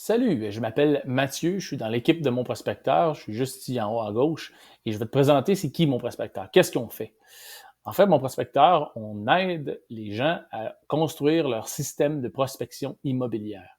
Salut, je m'appelle Mathieu, je suis dans l'équipe de mon prospecteur, je suis juste ici en haut à gauche et je vais te présenter c'est qui mon prospecteur, qu'est-ce qu'on fait. En fait, mon prospecteur, on aide les gens à construire leur système de prospection immobilière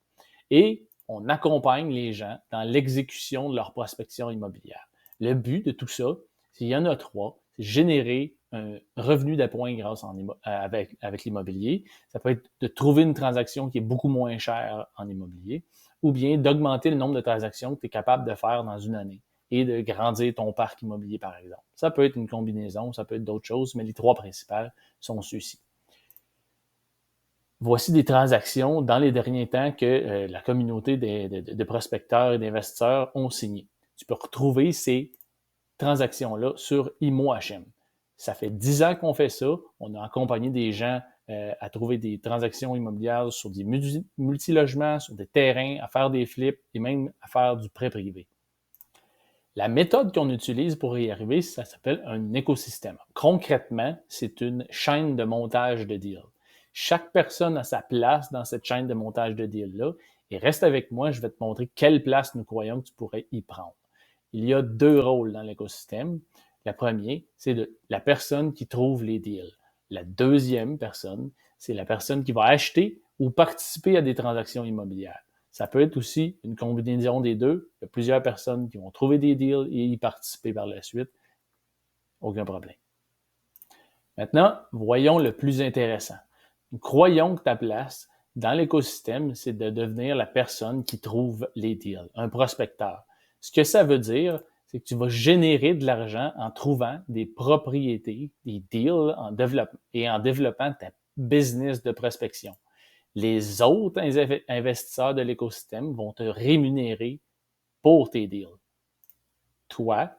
et on accompagne les gens dans l'exécution de leur prospection immobilière. Le but de tout ça, s'il y en a trois, c'est générer un revenu d'appoint grâce avec l'immobilier. Ça peut être de trouver une transaction qui est beaucoup moins chère en immobilier ou bien d'augmenter le nombre de transactions que tu es capable de faire dans une année et de grandir ton parc immobilier, par exemple. Ça peut être une combinaison, ça peut être d'autres choses, mais les trois principales sont ceux-ci. Voici des transactions dans les derniers temps que la communauté de prospecteurs et d'investisseurs ont signées. Tu peux retrouver ces transactions-là sur ImoHM. Ça fait 10 ans qu'on fait ça. On a accompagné des gens à trouver des transactions immobilières sur des multilogements, sur des terrains, à faire des flips et même à faire du prêt privé. La méthode qu'on utilise pour y arriver, ça s'appelle un écosystème. Concrètement, c'est une chaîne de montage de deals. Chaque personne a sa place dans cette chaîne de montage de deals-là. Et reste avec moi, je vais te montrer quelle place nous croyons que tu pourrais y prendre. Il y a deux rôles dans l'écosystème. Le premier, c'est la personne qui trouve les deals. La deuxième personne, c'est la personne qui va acheter ou participer à des transactions immobilières. Ça peut être aussi une combinaison des deux. Il y a plusieurs personnes qui vont trouver des deals et y participer par la suite. Aucun problème. Maintenant, voyons le plus intéressant. Nous croyons que ta place dans l'écosystème, c'est de devenir la personne qui trouve les deals, un prospecteur. Ce que ça veut dire, c'est que tu vas générer de l'argent en trouvant des propriétés, des deals et en développant ta business de prospection. Les autres investisseurs de l'écosystème vont te rémunérer pour tes deals. Toi,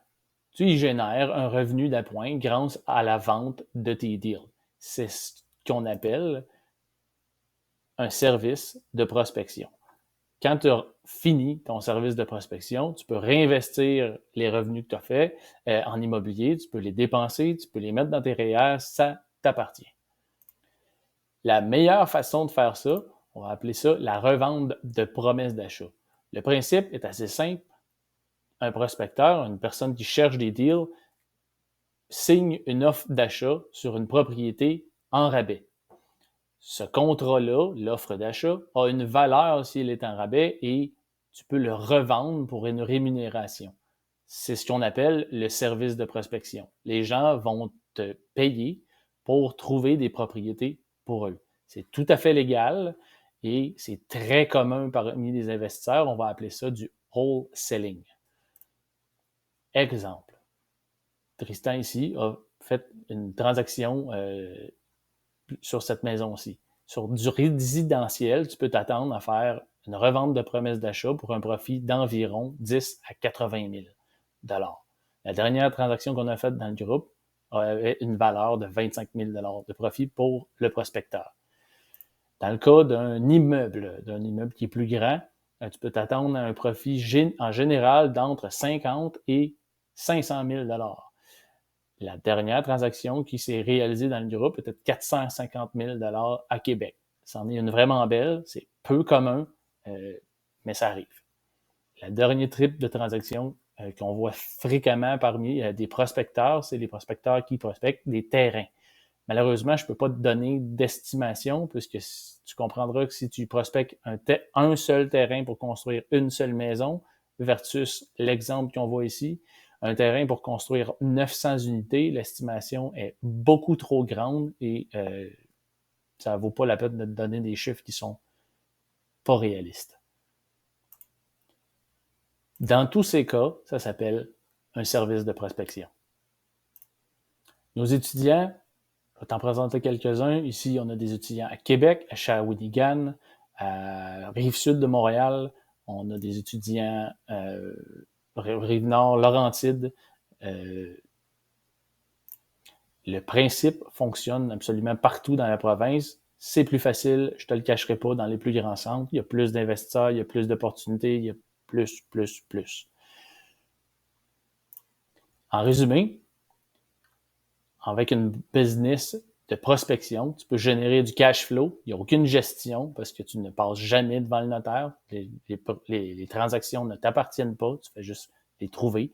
tu y génères un revenu d'appoint grâce à la vente de tes deals. C'est ce qu'on appelle un service de prospection. Quand tu as fini ton service de prospection, tu peux réinvestir les revenus que tu as faits en immobilier, tu peux les dépenser, tu peux les mettre dans tes REER, ça t'appartient. La meilleure façon de faire ça, on va appeler ça la revente de promesses d'achat. Le principe est assez simple. Un prospecteur, une personne qui cherche des deals, signe une offre d'achat sur une propriété en rabais. Ce contrat-là, l'offre d'achat, a une valeur s'il est en rabais et tu peux le revendre pour une rémunération. C'est ce qu'on appelle le service de prospection. Les gens vont te payer pour trouver des propriétés pour eux. C'est tout à fait légal et c'est très commun parmi les investisseurs. On va appeler ça du wholesaling. Exemple. Tristan ici a fait une transaction sur cette maison-ci. Sur du résidentiel, tu peux t'attendre à faire une revente de promesse d'achat pour un profit d'environ 10 à 80 000 $. La dernière transaction qu'on a faite dans le groupe avait une valeur de 25 000 $ de profit pour le prospecteur. Dans le cas d'un immeuble qui est plus grand, tu peux t'attendre à un profit en général d'entre 50 et 500 000 $. La dernière transaction qui s'est réalisée dans le groupe était de 450 000 $ à Québec. C'en est une vraiment belle, c'est peu commun, mais ça arrive. Le dernier type de transaction qu'on voit fréquemment parmi des prospecteurs, c'est les prospecteurs qui prospectent des terrains. Malheureusement, je ne peux pas te donner d'estimation puisque tu comprendras que si tu prospectes un seul terrain pour construire une seule maison versus l'exemple qu'on voit ici, un terrain pour construire 900 unités, l'estimation est beaucoup trop grande et ça ne vaut pas la peine de te donner des chiffres qui sont pas réalistes. Dans tous ces cas, ça s'appelle un service de prospection. Nos étudiants, je vais t'en présenter quelques-uns. Ici, on a des étudiants à Québec, à Shawinigan, à Rive-Sud de Montréal. On a des étudiants Rive-Nord, Laurentides. Le principe fonctionne absolument partout dans la province. C'est plus facile, je ne te le cacherai pas, dans les plus grands centres. Il y a plus d'investisseurs, il y a plus d'opportunités, il y a plus. En résumé, avec une business de prospection. Tu peux générer du cash flow. Il n'y a aucune gestion parce que tu ne passes jamais devant le notaire. Les transactions ne t'appartiennent pas. Tu fais juste les trouver.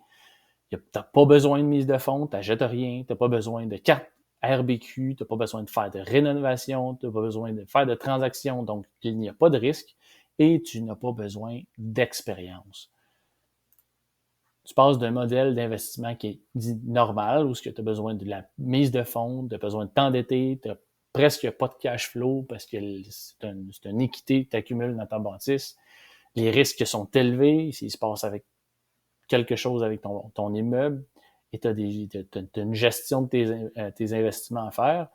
Tu n'as pas besoin de mise de fonds. Tu n'achètes rien. Tu n'as pas besoin de carte RBQ. Tu n'as pas besoin de faire de rénovation. Tu n'as pas besoin de faire de transactions. Donc, il n'y a pas de risque et tu n'as pas besoin d'expérience. Tu passes d'un modèle d'investissement qui est dit normal, où tu as besoin de la mise de fonds, tu as besoin de t'endetter, tu n'as presque pas de cash flow parce que c'est une équité que tu accumules dans ta bâtisse. Les risques sont élevés s'il se passe avec quelque chose avec ton immeuble et tu as une gestion de tes investissements à faire.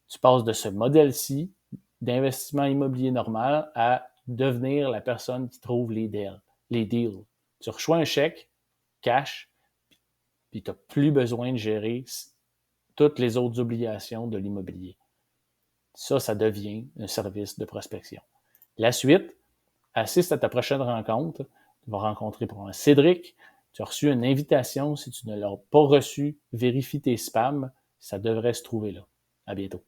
Tu passes de ce modèle-ci d'investissement immobilier normal à devenir la personne qui trouve les deals. Tu reçois un chèque, cash, puis tu n'as plus besoin de gérer toutes les autres obligations de l'immobilier. Ça devient un service de prospection. La suite, assiste à ta prochaine rencontre. Tu vas rencontrer pour un Cédric. Tu as reçu une invitation. Si tu ne l'as pas reçu, vérifie tes spams. Ça devrait se trouver là. À bientôt.